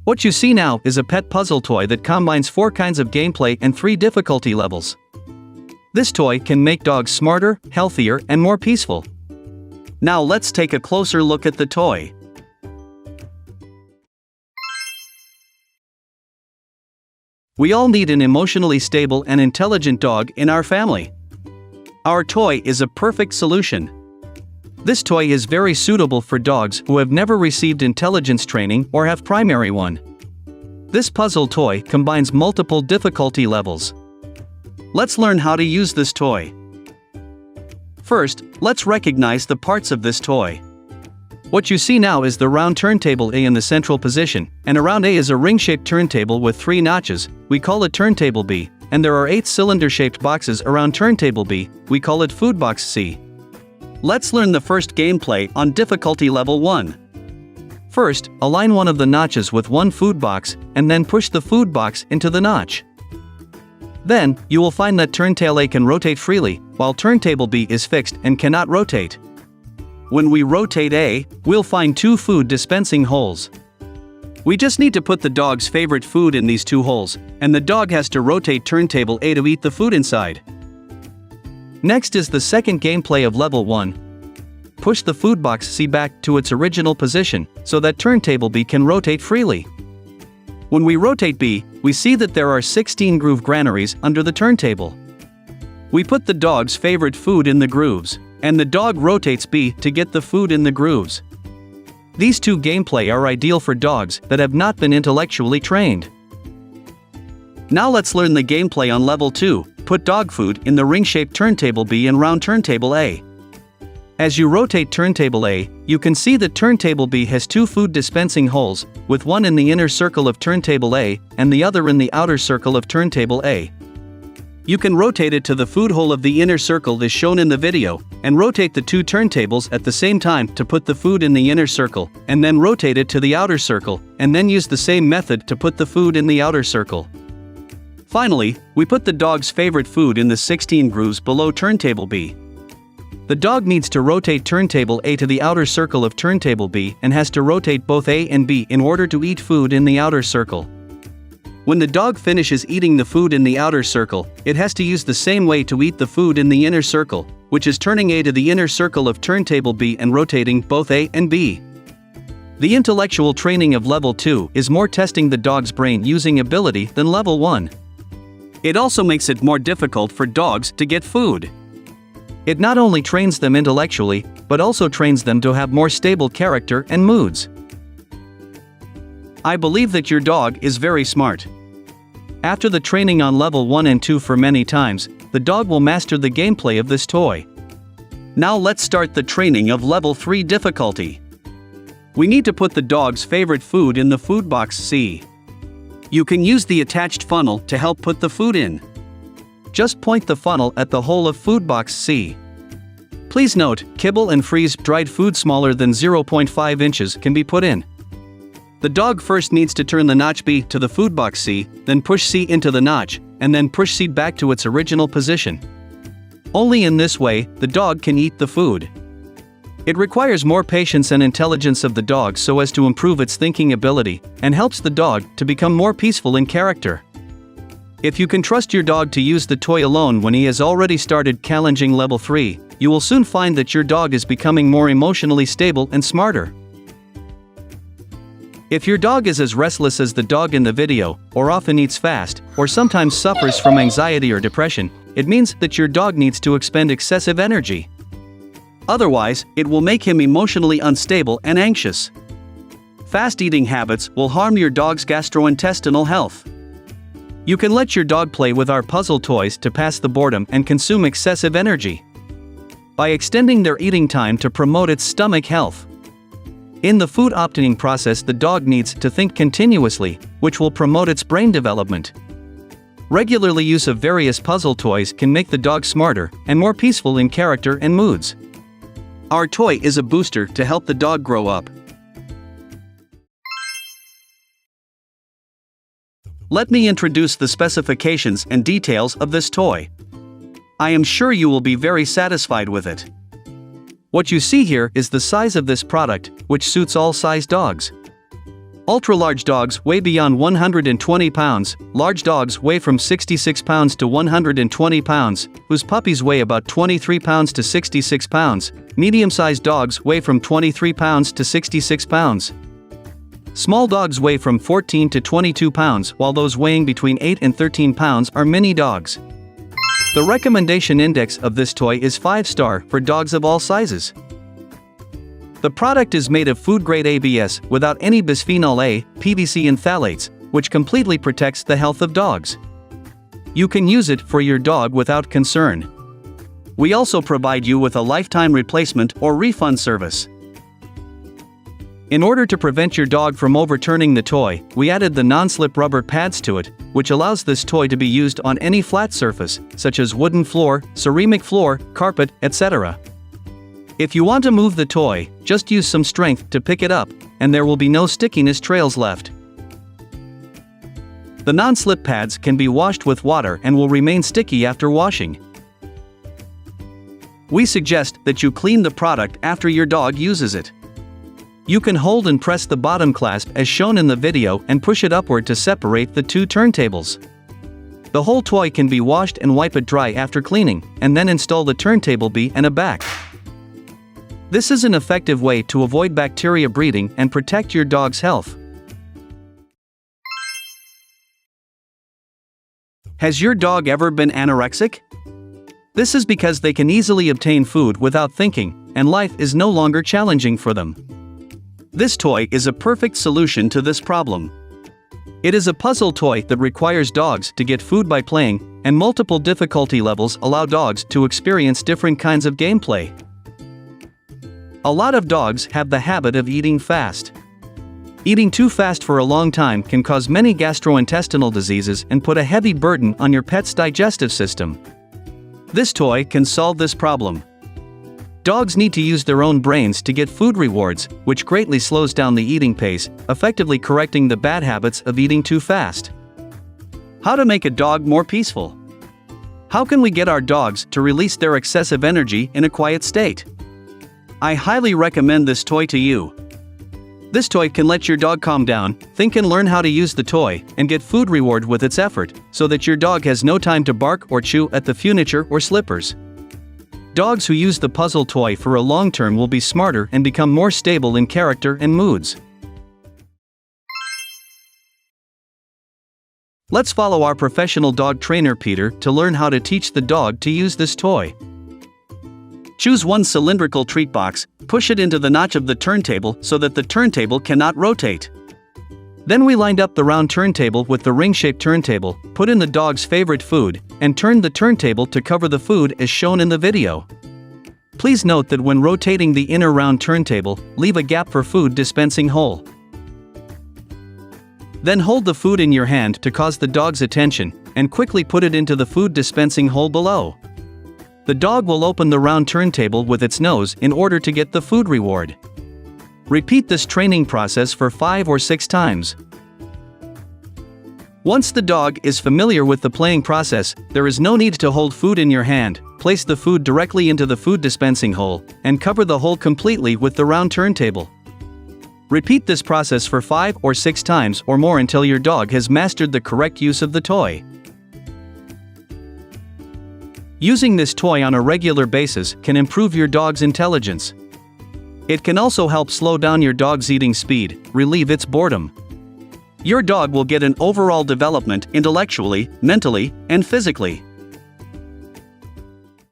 What you see now is a pet puzzle toy that combines 4 kinds of gameplay and 3 difficulty levels. This toy can make dogs smarter, healthier, and more peaceful. Now let's take a closer look at the toy. We all need an emotionally stable and intelligent dog in our family. Our toy is a perfect solution. This toy is very suitable for dogs who have never received intelligence training or have primary one. This puzzle toy combines multiple difficulty levels. Let's learn how to use this toy. First, let's recognize the parts of this toy. What you see now is the round turntable A in the central position, and around A is a ring-shaped turntable with 3 notches. We call it turntable B, and there are 8 cylinder-shaped boxes around turntable B. We call it food box C. Let's learn the first gameplay on difficulty level 1. First, align one of the notches with one food box, and then push the food box into the notch. Then, you will find that turntable A can rotate freely, while turntable B is fixed and cannot rotate. When we rotate A, we'll find 2 food dispensing holes. We just need to put the dog's favorite food in these 2 holes, and the dog has to rotate turntable A to eat the food inside. Next is the second gameplay of level 1. Push the food box C back to its original position, so that turntable B can rotate freely. When we rotate B, we see that there are 16 groove granaries under the turntable. We put the dog's favorite food in the grooves, and the dog rotates B to get the food in the grooves. These 2 gameplay are ideal for dogs that have not been intellectually trained. Now let's learn the gameplay on level 2. Put dog food in the ring-shaped turntable B and round turntable A. As you rotate turntable A, you can see that turntable B has 2 food dispensing holes, with one in the inner circle of turntable A and the other in the outer circle of turntable A. You can rotate it to the food hole of the inner circle as shown in the video, and rotate the 2 turntables at the same time to put the food in the inner circle, and then rotate it to the outer circle, and then use the same method to put the food in the outer circle. Finally, we put the dog's favorite food in the 16 grooves below turntable B. The dog needs to rotate turntable A to the outer circle of turntable B and has to rotate both A and B in order to eat food in the outer circle. When the dog finishes eating the food in the outer circle, it has to use the same way to eat the food in the inner circle, which is turning A to the inner circle of turntable B and rotating both A and B. The intellectual training of level 2 is more testing the dog's brain using ability than level 1. It also makes it more difficult for dogs to get food. It not only trains them intellectually, but also trains them to have more stable character and moods. I believe that your dog is very smart. After the training on level 1 and 2 for many times, the dog will master the gameplay of this toy. Now let's start the training of level 3 difficulty. We need to put the dog's favorite food in the food box C. You can use the attached funnel to help put the food in. Just point the funnel at the hole of food box C. Please note, kibble and freeze-dried food smaller than 0.5 inches can be put in. The dog first needs to turn the notch B to the food box C, then push C into the notch, and then push C back to its original position. Only in this way, the dog can eat the food. It requires more patience and intelligence of the dog so as to improve its thinking ability, and helps the dog to become more peaceful in character. If you can trust your dog to use the toy alone when he has already started challenging level 3, you will soon find that your dog is becoming more emotionally stable and smarter. If your dog is as restless as the dog in the video, or often eats fast, or sometimes suffers from anxiety or depression, it means that your dog needs to expend excessive energy. Otherwise, it will make him emotionally unstable and anxious. Fast eating habits will harm your dog's gastrointestinal health. You can let your dog play with our puzzle toys to pass the boredom and consume excessive energy by extending their eating time to promote its stomach health. In the food opting process, the dog needs to think continuously, which will promote its brain development. Regularly use of various puzzle toys can make the dog smarter and more peaceful in character and moods. Our toy is a booster to help the dog grow up. Let me introduce the specifications and details of this toy. I am sure you will be very satisfied with it. What you see here is the size of this product, which suits all size dogs. Ultra-large dogs weigh beyond 120 pounds, large dogs weigh from 66 pounds to 120 pounds, whose puppies weigh about 23 pounds to 66 pounds, medium-sized dogs weigh from 23 pounds to 66 pounds. Small dogs weigh from 14 to 22 pounds, while those weighing between 8 and 13 pounds are mini dogs. The recommendation index of this toy is 5-star for dogs of all sizes. The product is made of food-grade ABS without any bisphenol A, PVC and phthalates, which completely protects the health of dogs. You can use it for your dog without concern. We also provide you with a lifetime replacement or refund service. In order to prevent your dog from overturning the toy, we added the non-slip rubber pads to it, which allows this toy to be used on any flat surface, such as wooden floor, ceramic floor, carpet, etc. If you want to move the toy, just use some strength to pick it up, and there will be no stickiness trails left. The non-slip pads can be washed with water and will remain sticky after washing. We suggest that you clean the product after your dog uses it. You can hold and press the bottom clasp as shown in the video and push it upward to separate the two turntables. The whole toy can be washed and wipe it dry after cleaning, and then install the turntable B and a back. This is an effective way to avoid bacteria breeding and protect your dog's health. Has your dog ever been anorexic? This is because they can easily obtain food without thinking, and life is no longer challenging for them. This toy is a perfect solution to this problem. It is a puzzle toy that requires dogs to get food by playing, and multiple difficulty levels allow dogs to experience different kinds of gameplay. A lot of dogs have the habit of eating fast. Eating too fast for a long time can cause many gastrointestinal diseases and put a heavy burden on your pet's digestive system. This toy can solve this problem. Dogs need to use their own brains to get food rewards, which greatly slows down the eating pace, effectively correcting the bad habits of eating too fast. How to make a dog more peaceful? How can we get our dogs to release their excessive energy in a quiet state? I highly recommend this toy to you. This toy can let your dog calm down, think and learn how to use the toy, and get food reward with its effort, so that your dog has no time to bark or chew at the furniture or slippers. Dogs who use the puzzle toy for a long term will be smarter and become more stable in character and moods. Let's follow our professional dog trainer Peter to learn how to teach the dog to use this toy. Choose one cylindrical treat box, push it into the notch of the turntable so that the turntable cannot rotate. Then we lined up the round turntable with the ring-shaped turntable, put in the dog's favorite food, and turned the turntable to cover the food as shown in the video. Please note that when rotating the inner round turntable, leave a gap for food dispensing hole. Then hold the food in your hand to cause the dog's attention, and quickly put it into the food dispensing hole below. The dog will open the round turntable with its nose in order to get the food reward. Repeat this training process for 5 or 6 times. Once the dog is familiar with the playing process, there is no need to hold food in your hand. Place the food directly into the food dispensing hole, and cover the hole completely with the round turntable. Repeat this process for 5 or 6 times or more until your dog has mastered the correct use of the toy. Using this toy on a regular basis can improve your dog's intelligence. It can also help slow down your dog's eating speed, relieve its boredom. Your dog will get an overall development intellectually, mentally, and physically.